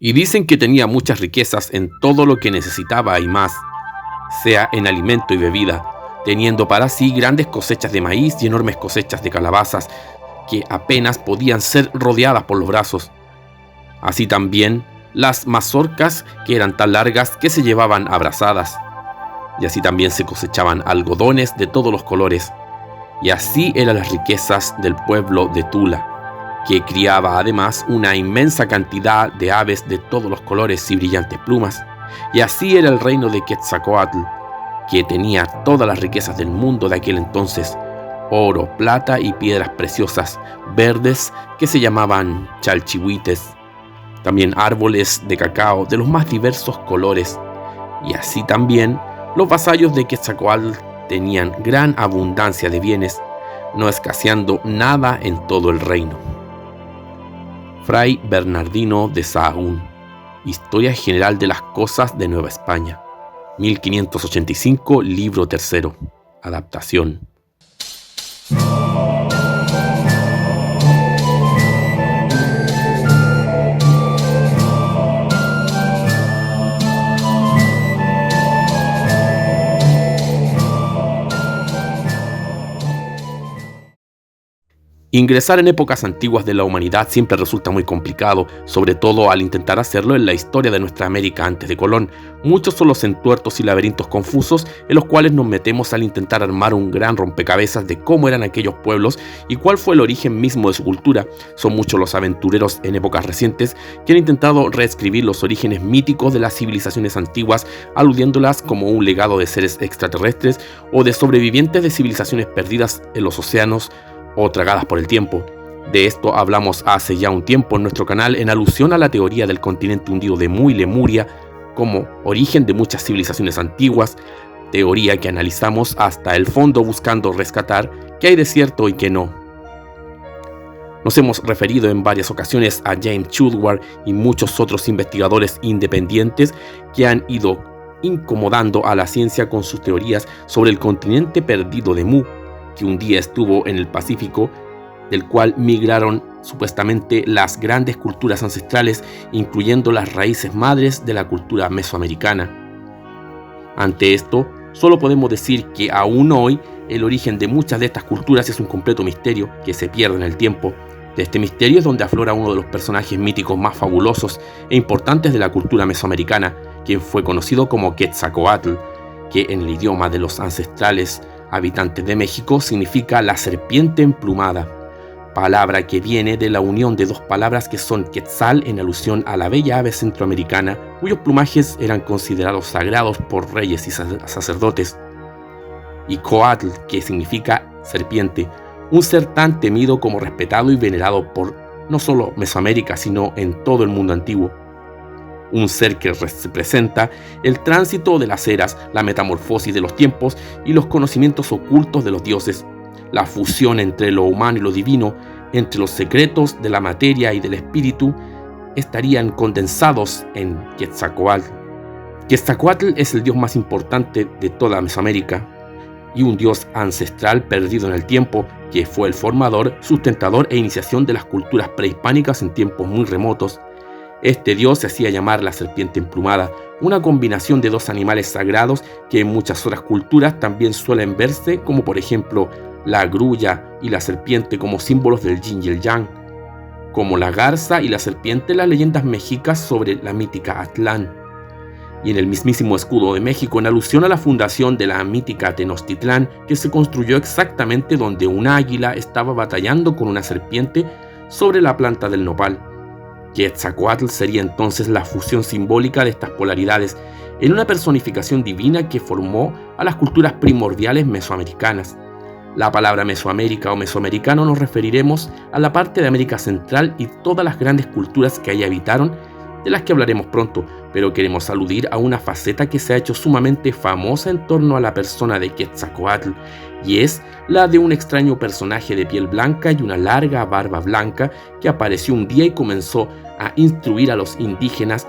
Y dicen que tenía muchas riquezas en todo lo que necesitaba y más, sea en alimento y bebida, teniendo para sí grandes cosechas de maíz y enormes cosechas de calabazas que apenas podían ser rodeadas por los brazos. Así también las mazorcas que eran tan largas que se llevaban abrazadas. Y así también se cosechaban algodones de todos los colores. Y así eran las riquezas del pueblo de Tula, que criaba además una inmensa cantidad de aves de todos los colores y brillantes plumas. Y así era el reino de Quetzalcóatl, que tenía todas las riquezas del mundo de aquel entonces: oro, plata y piedras preciosas, verdes, que se llamaban chalchihuites. También árboles de cacao de los más diversos colores. Y así también los vasallos de Quetzalcóatl tenían gran abundancia de bienes, no escaseando nada en todo el reino. Fray Bernardino de Sahagún, Historia General de las Cosas de Nueva España, 1585, libro tercero, adaptación. Ingresar en épocas antiguas de la humanidad siempre resulta muy complicado, sobre todo al intentar hacerlo en la historia de nuestra América antes de Colón. Muchos son los entuertos y laberintos confusos en los cuales nos metemos al intentar armar un gran rompecabezas de cómo eran aquellos pueblos y cuál fue el origen mismo de su cultura. Son muchos los aventureros en épocas recientes que han intentado reescribir los orígenes míticos de las civilizaciones antiguas, aludiéndolas como un legado de seres extraterrestres o de sobrevivientes de civilizaciones perdidas en los océanos o tragadas por el tiempo. De esto hablamos hace ya un tiempo en nuestro canal en alusión a la teoría del continente hundido de Mu y Lemuria como origen de muchas civilizaciones antiguas, teoría que analizamos hasta el fondo buscando rescatar qué hay de cierto y qué no. Nos hemos referido en varias ocasiones a James Chudward y muchos otros investigadores independientes que han ido incomodando a la ciencia con sus teorías sobre el continente perdido de Mu, que un día estuvo en el Pacífico, del cual migraron supuestamente las grandes culturas ancestrales, incluyendo las raíces madres de la cultura mesoamericana. Ante esto, solo podemos decir que aún hoy el origen de muchas de estas culturas es un completo misterio que se pierde en el tiempo. De este misterio es donde aflora uno de los personajes míticos más fabulosos e importantes de la cultura mesoamericana, quien fue conocido como Quetzalcóatl, que en el idioma de los ancestrales habitantes de México significa la serpiente emplumada, palabra que viene de la unión de dos palabras que son quetzal en alusión a la bella ave centroamericana, cuyos plumajes eran considerados sagrados por reyes y sacerdotes, y coatl, que significa serpiente, un ser tan temido como respetado y venerado por no solo Mesoamérica, sino en todo el mundo antiguo. Un ser que representa el tránsito de las eras, la metamorfosis de los tiempos y los conocimientos ocultos de los dioses, la fusión entre lo humano y lo divino, entre los secretos de la materia y del espíritu, estarían condensados en Quetzalcóatl. Quetzalcóatl es el dios más importante de toda Mesoamérica y un dios ancestral perdido en el tiempo, que fue el formador, sustentador e iniciación de las culturas prehispánicas en tiempos muy remotos. Este dios se hacía llamar la serpiente emplumada, una combinación de dos animales sagrados que en muchas otras culturas también suelen verse, como por ejemplo la grulla y la serpiente como símbolos del yin y el yang, como la garza y la serpiente en las leyendas mexicas sobre la mítica Atlán, y en el mismísimo escudo de México en alusión a la fundación de la mítica Tenochtitlán, que se construyó exactamente donde un águila estaba batallando con una serpiente sobre la planta del nopal. Quetzalcóatl sería entonces la fusión simbólica de estas polaridades en una personificación divina que formó a las culturas primordiales mesoamericanas. La palabra Mesoamérica o mesoamericano nos referiremos a la parte de América Central y todas las grandes culturas que allí habitaron, de las que hablaremos pronto, pero queremos aludir a una faceta que se ha hecho sumamente famosa en torno a la persona de Quetzalcóatl, y es la de un extraño personaje de piel blanca y una larga barba blanca que apareció un día y comenzó a instruir a los indígenas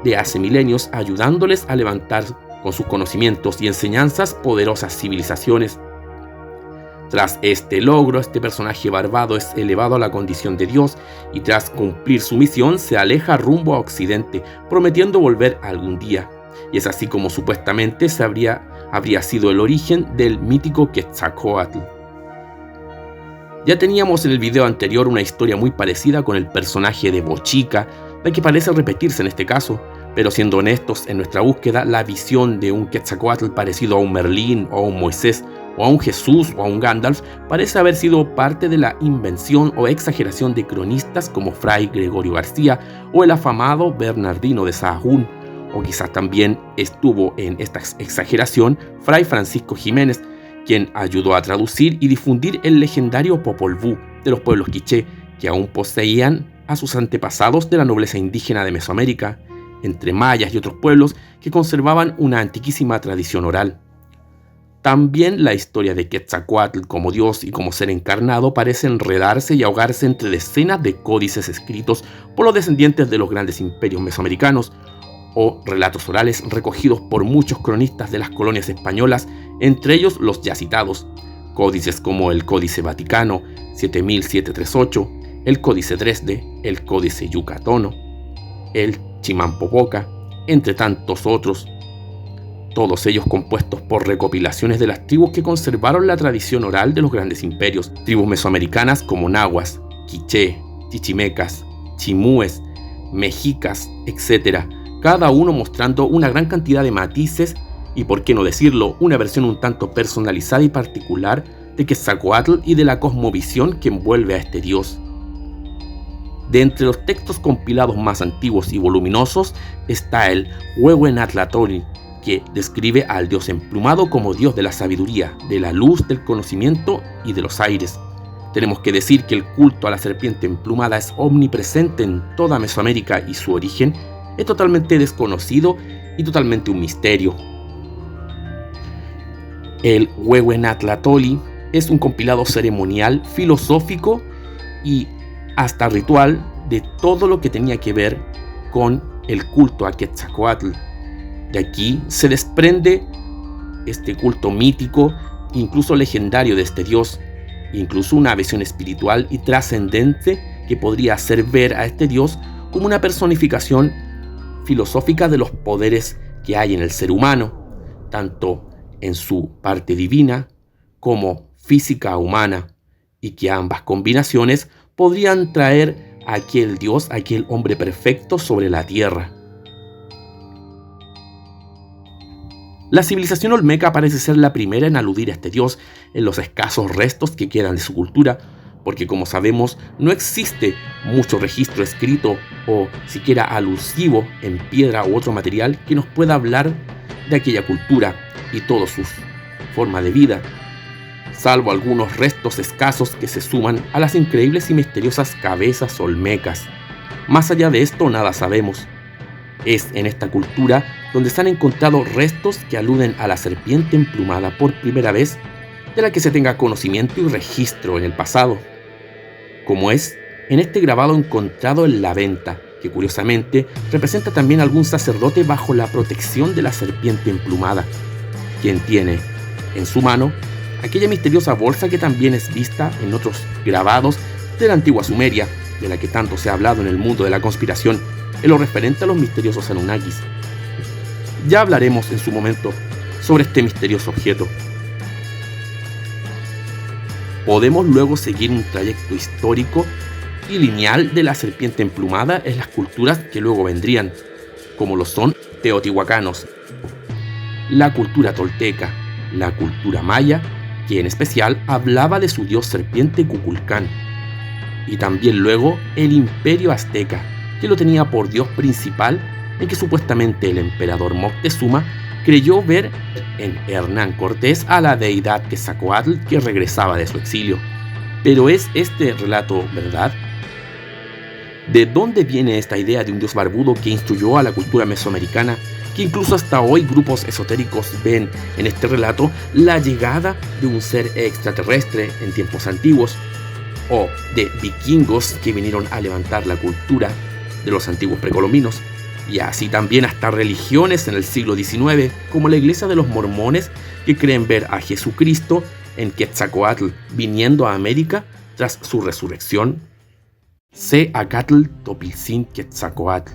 de hace milenios, ayudándoles a levantar con sus conocimientos y enseñanzas poderosas civilizaciones. Tras este logro, este personaje barbado es elevado a la condición de Dios y tras cumplir su misión se aleja rumbo a Occidente, prometiendo volver algún día. Y es así como supuestamente habría sido el origen del mítico Quetzalcóatl. Ya teníamos en el video anterior una historia muy parecida con el personaje de Bochica, la que parece repetirse en este caso, pero siendo honestos en nuestra búsqueda, la visión de un Quetzalcóatl parecido a un Merlín o a un Moisés o a un Jesús o a un Gandalf parece haber sido parte de la invención o exageración de cronistas como Fray Gregorio García o el afamado Bernardino de Sahagún, o quizás también estuvo en esta exageración Fray Francisco Jiménez, quien ayudó a traducir y difundir el legendario Popol Vuh de los pueblos quiché, que aún poseían a sus antepasados de la nobleza indígena de Mesoamérica, entre mayas y otros pueblos que conservaban una antiquísima tradición oral. También la historia de Quetzalcóatl como dios y como ser encarnado parece enredarse y ahogarse entre decenas de códices escritos por los descendientes de los grandes imperios mesoamericanos, o relatos orales recogidos por muchos cronistas de las colonias españolas, entre ellos los ya citados, códices como el Códice Vaticano 7738, el Códice Dresde, el Códice Yucatono, el Chimalpopoca, entre tantos otros, todos ellos compuestos por recopilaciones de las tribus que conservaron la tradición oral de los grandes imperios, tribus mesoamericanas como nahuas, quiché, chichimecas, chimúes, mexicas, etc., cada uno mostrando una gran cantidad de matices y, por qué no decirlo, una versión un tanto personalizada y particular de Quetzalcóatl y de la cosmovisión que envuelve a este dios. De entre los textos compilados más antiguos y voluminosos está el Huehuenatlatoli, que describe al dios emplumado como dios de la sabiduría, de la luz, del conocimiento y de los aires. Tenemos que decir que el culto a la serpiente emplumada es omnipresente en toda Mesoamérica y su origen es totalmente desconocido y totalmente un misterio. El Huehuenatlatoli es un compilado ceremonial, filosófico y hasta ritual de todo lo que tenía que ver con el culto a Quetzalcóatl. De aquí se desprende este culto mítico, incluso legendario de este dios, incluso una visión espiritual y trascendente que podría hacer ver a este dios como una personificación filosófica de los poderes que hay en el ser humano, tanto en su parte divina como física humana, y que ambas combinaciones podrían traer a aquel dios, a aquel hombre perfecto sobre la tierra. La civilización olmeca parece ser la primera en aludir a este dios en los escasos restos que quedan de su cultura, porque como sabemos no existe mucho registro escrito o siquiera alusivo en piedra u otro material que nos pueda hablar de aquella cultura y toda su forma de vida, salvo algunos restos escasos que se suman a las increíbles y misteriosas cabezas olmecas. Más allá de esto nada sabemos. Es en esta cultura donde se han encontrado restos que aluden a la serpiente emplumada por primera vez de la que se tenga conocimiento y registro en el pasado, como es en este grabado encontrado en la venta, que curiosamente representa también a algún sacerdote bajo la protección de la serpiente emplumada, quien tiene en su mano aquella misteriosa bolsa que también es vista en otros grabados de la antigua Sumeria, de la que tanto se ha hablado en el mundo de la conspiración, en lo referente a los misteriosos Anunnakis. Ya hablaremos en su momento sobre este misterioso objeto. Podemos luego seguir un trayecto histórico y lineal de la serpiente emplumada en las culturas que luego vendrían, como lo son teotihuacanos, la cultura tolteca, la cultura maya, que en especial hablaba de su dios serpiente Kukulcán, y también luego el imperio azteca, que lo tenía por dios principal, en que supuestamente el emperador Moctezuma creyó ver en Hernán Cortés a la deidad Quetzalcóatl que regresaba de su exilio. Pero ¿es este relato verdad? ¿De dónde viene esta idea de un dios barbudo que instruyó a la cultura mesoamericana, que incluso hasta hoy grupos esotéricos ven en este relato la llegada de un ser extraterrestre en tiempos antiguos, o de vikingos que vinieron a levantar la cultura de los antiguos precolombinos, y así también hasta religiones en el siglo XIX, como la iglesia de los mormones, que creen ver a Jesucristo en Quetzalcóatl viniendo a América tras su resurrección? Céacatl Topiltzin Quetzalcóatl.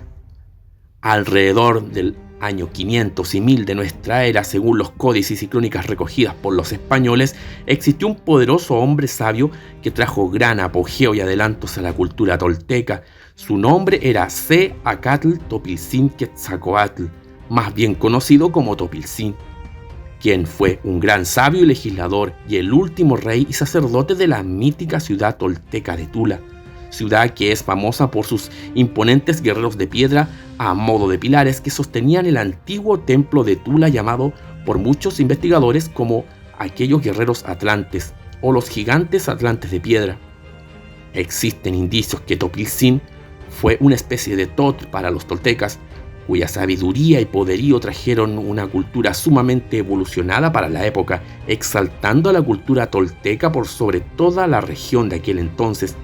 Alrededor del año 500 y 1000 de nuestra era, según los códices y crónicas recogidas por los españoles, existió un poderoso hombre sabio que trajo gran apogeo y adelantos a la cultura tolteca. Su nombre era Céacatl Topiltzin Quetzalcóatl, más bien conocido como Topiltzin, quien fue un gran sabio y legislador y el último rey y sacerdote de la mítica ciudad tolteca de Tula, ciudad que es famosa por sus imponentes guerreros de piedra a modo de pilares que sostenían el antiguo templo de Tula, llamado por muchos investigadores como aquellos guerreros atlantes o los gigantes atlantes de piedra. Existen indicios que Topiltzin fue una especie de Tot para los toltecas, cuya sabiduría y poderío trajeron una cultura sumamente evolucionada para la época, exaltando a la cultura tolteca por sobre toda la región de aquel entonces.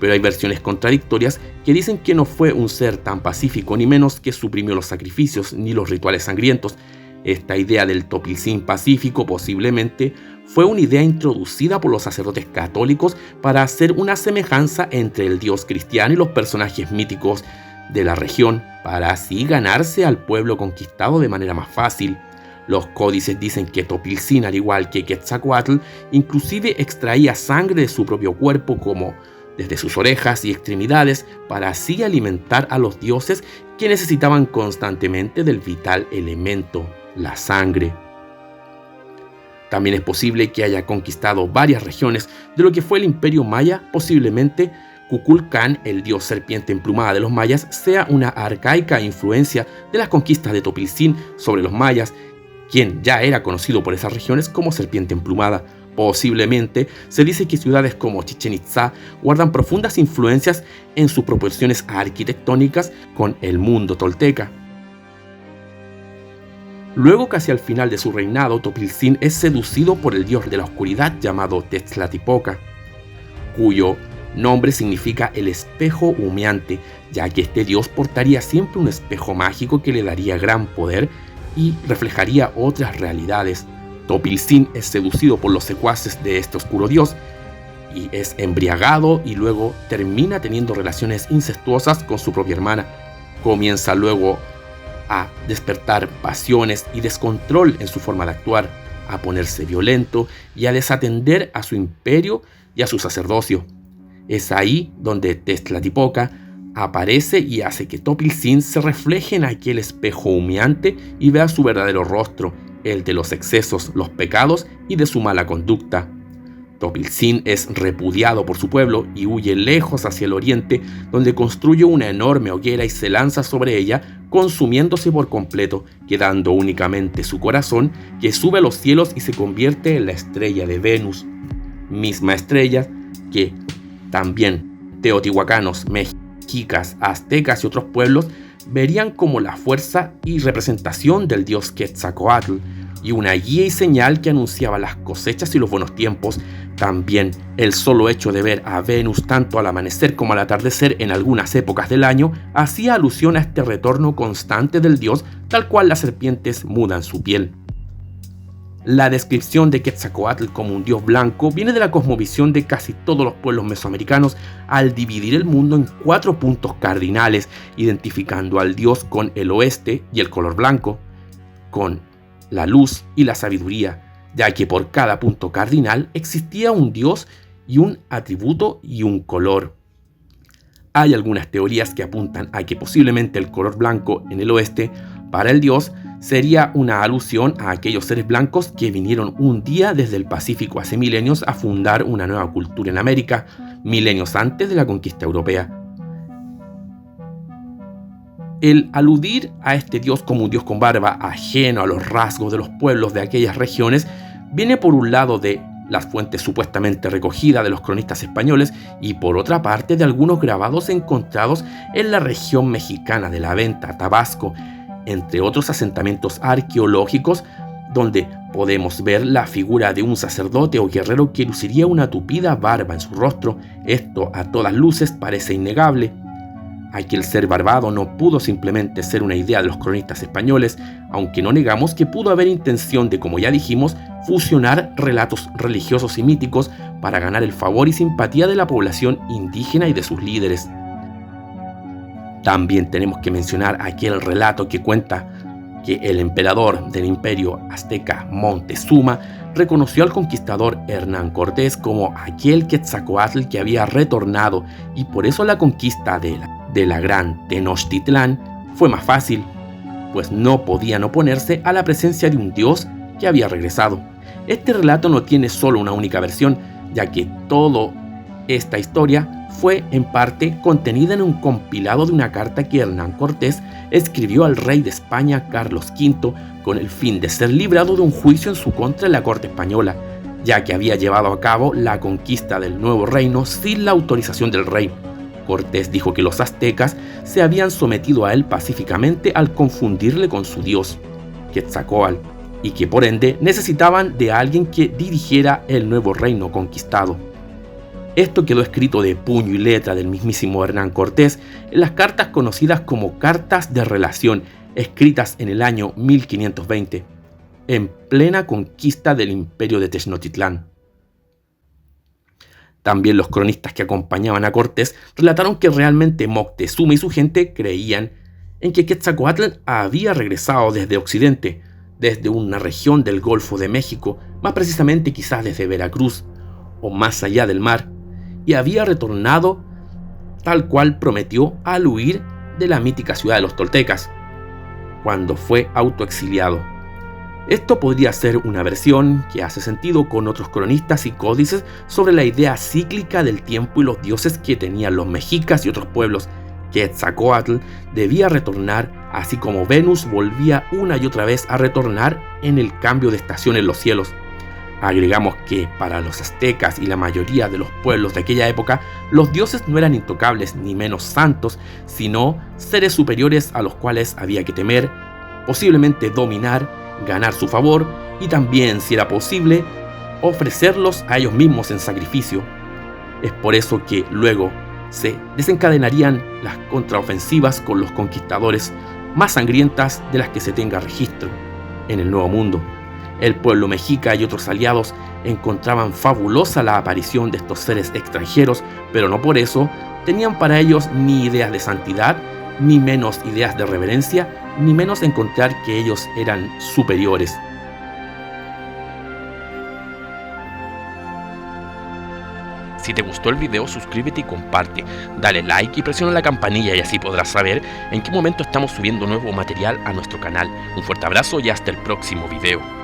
Pero hay versiones contradictorias que dicen que no fue un ser tan pacífico, ni menos que suprimió los sacrificios ni los rituales sangrientos. Esta idea del Topiltzin pacífico posiblemente fue una idea introducida por los sacerdotes católicos para hacer una semejanza entre el dios cristiano y los personajes míticos de la región, para así ganarse al pueblo conquistado de manera más fácil. Los códices dicen que Topiltzin, al igual que Quetzalcóatl, inclusive extraía sangre de su propio cuerpo, como desde sus orejas y extremidades, para así alimentar a los dioses que necesitaban constantemente del vital elemento, la sangre. También es posible que haya conquistado varias regiones de lo que fue el Imperio Maya. Posiblemente Kukulcán, el dios serpiente emplumada de los mayas, sea una arcaica influencia de las conquistas de Topiltzin sobre los mayas, quien ya era conocido por esas regiones como serpiente emplumada. Posiblemente se dice que ciudades como Chichén Itzá guardan profundas influencias en sus proporciones arquitectónicas con el mundo tolteca. Luego, casi al final de su reinado, Topiltzin es seducido por el dios de la oscuridad llamado Tetzlatipoca, cuyo nombre significa el espejo humeante, ya que este dios portaría siempre un espejo mágico que le daría gran poder y reflejaría otras realidades. Topiltzin es seducido por los secuaces de este oscuro dios y es embriagado y luego termina teniendo relaciones incestuosas con su propia hermana. Comienza luego a despertar pasiones y descontrol en su forma de actuar, a ponerse violento y a desatender a su imperio y a su sacerdocio. Es ahí donde Tetzlatipoca aparece y hace que Topiltzin se refleje en aquel espejo humeante y vea su verdadero rostro, el de los excesos, los pecados y de su mala conducta. Topiltzin es repudiado por su pueblo y huye lejos hacia el oriente, donde construye una enorme hoguera y se lanza sobre ella, consumiéndose por completo, quedando únicamente su corazón, que sube a los cielos y se convierte en la estrella de Venus, misma estrella que también teotihuacanos, mexicas, aztecas y otros pueblos verían como la fuerza y representación del dios Quetzalcóatl, y una guía y señal que anunciaba las cosechas y los buenos tiempos. También el solo hecho de ver a Venus tanto al amanecer como al atardecer en algunas épocas del año hacía alusión a este retorno constante del dios, tal cual las serpientes mudan su piel. La descripción de Quetzalcóatl como un dios blanco viene de la cosmovisión de casi todos los pueblos mesoamericanos al dividir el mundo en 4 puntos cardinales, identificando al dios con el oeste y el color blanco, con la luz y la sabiduría, ya que por cada punto cardinal existía un dios y un atributo y un color. Hay algunas teorías que apuntan a que posiblemente el color blanco en el oeste para el dios sería una alusión a aquellos seres blancos que vinieron un día desde el Pacífico hace milenios a fundar una nueva cultura en América, milenios antes de la conquista europea. El aludir a este dios como un dios con barba, ajeno a los rasgos de los pueblos de aquellas regiones, viene por un lado de las fuentes supuestamente recogidas de los cronistas españoles y por otra parte de algunos grabados encontrados en la región mexicana de la Venta, Tabasco, entre otros asentamientos arqueológicos donde podemos ver la figura de un sacerdote o guerrero que luciría una tupida barba en su rostro. Esto a todas luces parece innegable. Aquel ser barbado no pudo simplemente ser una idea de los cronistas españoles, aunque no negamos que pudo haber intención de, como ya dijimos, fusionar relatos religiosos y míticos para ganar el favor y simpatía de la población indígena y de sus líderes. También tenemos que mencionar aquel relato que cuenta que el emperador del imperio azteca Montezuma reconoció al conquistador Hernán Cortés como aquel Quetzalcóatl que había retornado, y por eso la conquista de la gran Tenochtitlán fue más fácil, pues no podían oponerse a la presencia de un dios que había regresado. Este relato no tiene solo una única versión, ya que toda esta historia fue en parte contenida en un compilado de una carta que Hernán Cortés escribió al rey de España, Carlos V, con el fin de ser librado de un juicio en su contra en la corte española, ya que había llevado a cabo la conquista del nuevo reino sin la autorización del rey. Cortés dijo que los aztecas se habían sometido a él pacíficamente al confundirle con su dios, Quetzalcóatl, y que por ende necesitaban de alguien que dirigiera el nuevo reino conquistado. Esto quedó escrito de puño y letra del mismísimo Hernán Cortés en las cartas conocidas como Cartas de Relación, escritas en el año 1520, en plena conquista del imperio de Tenochtitlán. También los cronistas que acompañaban a Cortés relataron que realmente Moctezuma y su gente creían en que Quetzalcóatl había regresado desde Occidente, desde una región del Golfo de México, más precisamente quizás desde Veracruz o más allá del mar, y había retornado tal cual prometió al huir de la mítica ciudad de los toltecas, cuando fue autoexiliado. Esto podría ser una versión que hace sentido con otros cronistas y códices sobre la idea cíclica del tiempo y los dioses que tenían los mexicas y otros pueblos. Quetzalcóatl debía retornar, así como Venus volvía una y otra vez a retornar en el cambio de estación en los cielos. Agregamos que para los aztecas y la mayoría de los pueblos de aquella época, los dioses no eran intocables ni menos santos, sino seres superiores a los cuales había que temer, posiblemente dominar, ganar su favor y también, si era posible, ofrecerlos a ellos mismos en sacrificio. Es por eso que luego se desencadenarían las contraofensivas con los conquistadores más sangrientas de las que se tenga registro en el Nuevo Mundo. El pueblo mexica y otros aliados encontraban fabulosa la aparición de estos seres extranjeros, pero no por eso tenían para ellos ni ideas de santidad, ni menos ideas de reverencia, ni menos encontrar que ellos eran superiores. Si te gustó el video, suscríbete y comparte, dale like y presiona la campanilla y así podrás saber en qué momento estamos subiendo nuevo material a nuestro canal. Un fuerte abrazo y hasta el próximo video.